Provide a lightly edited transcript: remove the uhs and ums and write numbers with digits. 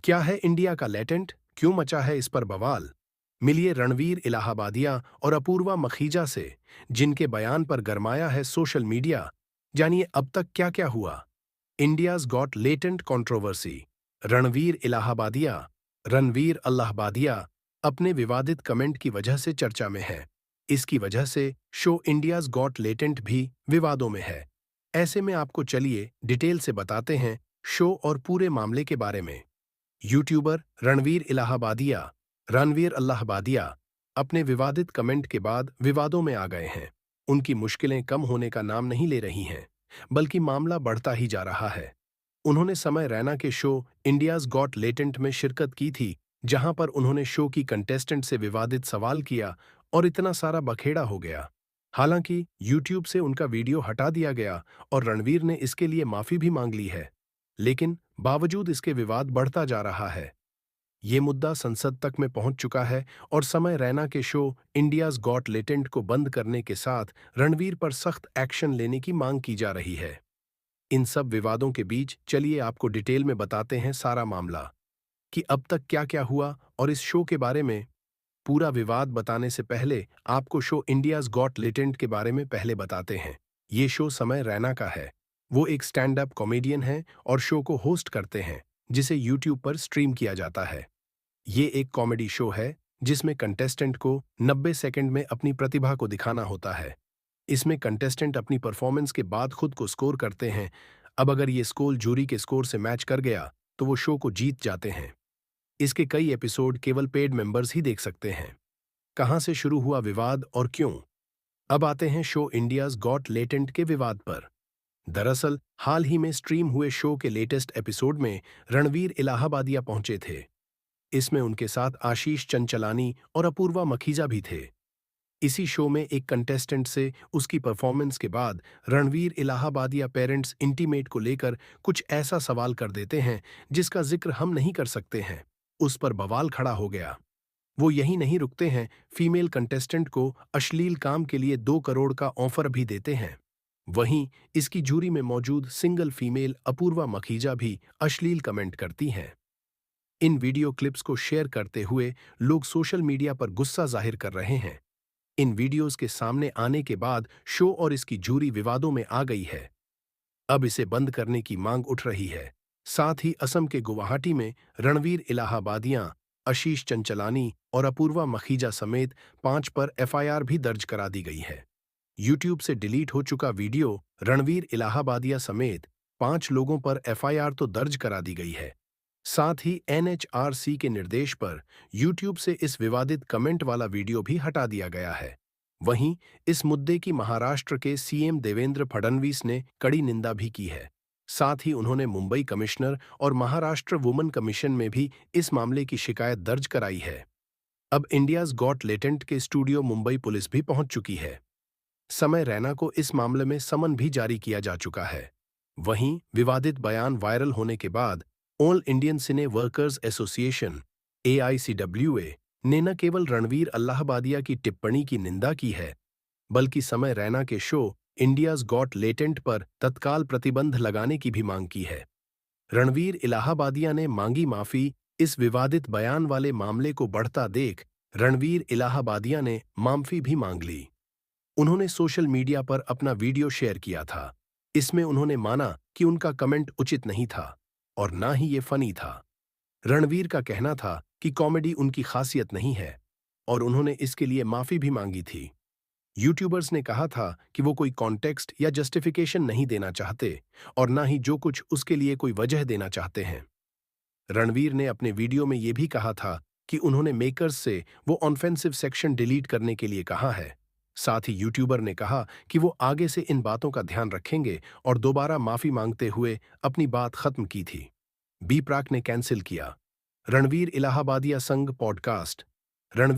क्या है इंडिया का लेटेंट, क्यों मचा है इस पर बवाल? मिलिए रणवीर इलाहाबादिया और अपूर्वा मखीजा से, जिनके बयान पर गरमाया है सोशल मीडिया। जानिए अब तक क्या क्या हुआ। India's got latent controversy. Ranveer Allahbadia Ranveer Allahbadia अपने विवादित कमेंट की वजह से चर्चा में है। इसकी वजह से शो इंडियाज गॉट लेटेंट भी विवादों में है। ऐसे में आपको चलिए डिटेल से बताते हैं शो और पूरे मामले के बारे में। यूट्यूबर रणवीर अल्लाहबादिया अपने विवादित कमेंट के बाद विवादों में आ गए हैं। उनकी मुश्किलें कम होने का नाम नहीं ले रही हैं, बल्कि मामला बढ़ता ही जा रहा है। उन्होंने समय रैना के शो इंडियाज गॉट लेटेंट में शिरकत की थी, जहां पर उन्होंने शो की कंटेस्टेंट से विवादित सवाल किया और इतना सारा बखेड़ा हो गया। हालांकि यूट्यूब से उनका वीडियो हटा दिया गया और रणवीर ने इसके लिए माफी भी मांग ली है। लेकिन बावजूद इसके विवाद बढ़ता जा रहा है। ये मुद्दा संसद तक में पहुंच चुका है और समय रैना के शो इंडियाज गॉट लेटेंट को बंद करने के साथ रणवीर पर सख्त एक्शन लेने की मांग की जा रही है। इन सब विवादों के बीच चलिए आपको डिटेल में बताते हैं सारा मामला, कि अब तक क्या क्या हुआ और इस शो के बारे में। पूरा विवाद बताने से पहले आपको शो इंडियाज गॉट लेटेंट के बारे में पहले बताते हैं। ये शो समय रैना का है। वो एक स्टैंड अप कॉमेडियन है और शो को होस्ट करते हैं, जिसे यूट्यूब पर स्ट्रीम किया जाता है। ये एक कॉमेडी शो है जिसमें कंटेस्टेंट को 90 सेकंड में अपनी प्रतिभा को दिखाना होता है। इसमें कंटेस्टेंट अपनी परफॉर्मेंस के बाद खुद को स्कोर करते हैं। अब अगर ये स्कोर जूरी के स्कोर से मैच कर गया तो वो शो को जीत जाते हैं। इसके कई एपिसोड केवल पेड मेंबर्स ही देख सकते हैं। कहां से शुरू हुआ विवाद और क्यों? अब आते हैं शो इंडियाज गॉट लेटेंट के विवाद पर। दरअसल हाल ही में स्ट्रीम हुए शो के लेटेस्ट एपिसोड में रणवीर इलाहाबादिया पहुंचे थे। इसमें उनके साथ आशीष चंचलानी और अपूर्वा मखीजा भी थे। इसी शो में एक कंटेस्टेंट से उसकी परफॉर्मेंस के बाद रणवीर इलाहाबादिया पेरेंट्स इंटीमेट को लेकर कुछ ऐसा सवाल कर देते हैं जिसका जिक्र हम नहीं कर सकते हैं। उस पर बवाल खड़ा हो गया। वो यहीं नहीं रुकते हैं, फीमेल कंटेस्टेंट को अश्लील काम के लिए 2 करोड़ का ऑफर भी देते हैं। वहीं इसकी जूरी में मौजूद सिंगल फीमेल अपूर्वा मखीजा भी अश्लील कमेंट करती हैं। इन वीडियो क्लिप्स को शेयर करते हुए लोग सोशल मीडिया पर गुस्सा जाहिर कर रहे हैं। इन वीडियोस के सामने आने के बाद शो और इसकी जूरी विवादों में आ गई है। अब इसे बंद करने की मांग उठ रही है। साथ ही असम के गुवाहाटी में रणवीर इलाहाबादियां, आशीष चंचलानी और अपूर्वा मखीजा समेत 5 पर एफआईआर भी दर्ज करा दी गई है। यूट्यूब से डिलीट हो चुका वीडियो रणवीर इलाहाबादिया समेत 5 लोगों पर एफआईआर तो दर्ज करा दी गई है। साथ ही एनएचआरसी के निर्देश पर यूट्यूब से इस विवादित कमेंट वाला वीडियो भी हटा दिया गया है। वहीं इस मुद्दे की महाराष्ट्र के सीएम देवेंद्र फडणवीस ने कड़ी निंदा भी की है। साथ ही उन्होंने मुंबई कमिश्नर और महाराष्ट्र वुमन कमीशन में भी इस मामले की शिकायत दर्ज कराई है। अब इंडियाज गॉट लेटेंट के स्टूडियो मुंबई पुलिस भी पहुंच चुकी है। समय रैना को इस मामले में समन भी जारी किया जा चुका है। वहीं विवादित बयान वायरल होने के बाद ऑल इंडियन सिने वर्कर्स एसोसिएशन AICWA ने न केवल रणवीर अल्लाहबादिया की टिप्पणी की निंदा की है, बल्कि समय रैना के शो इंडियाज गॉट लेटेंट पर तत्काल प्रतिबंध लगाने की भी मांग की है। रणवीर इलाहाबादिया ने मांगी माफी। इस विवादित बयान वाले मामले को बढ़ता देख रणवीर इलाहाबादिया ने माफी भी मांग ली। उन्होंने सोशल मीडिया पर अपना वीडियो शेयर किया था। इसमें उन्होंने माना कि उनका कमेंट उचित नहीं था और ना ही ये फनी था। रणवीर का कहना था कि कॉमेडी उनकी खासियत नहीं है और उन्होंने इसके लिए माफी भी मांगी थी। यूट्यूबर्स ने कहा था कि वो कोई कॉन्टेक्स्ट या जस्टिफिकेशन नहीं देना चाहते और ना ही जो कुछ उसके लिए कोई वजह देना चाहते हैं। रणवीर ने अपने वीडियो में ये भी कहा था कि उन्होंने मेकर्स से वो ऑफेंसिव सेक्शन डिलीट करने के लिए कहा है। साथ ही यूट्यूबर ने कहा कि वो आगे से इन बातों का ध्यान रखेंगे और दोबारा माफी मांगते हुए अपनी बात खत्म की थी। बी प्राक ने कैंसिल किया रणवीर इलाहाबादिया संग पॉडकास्ट। रण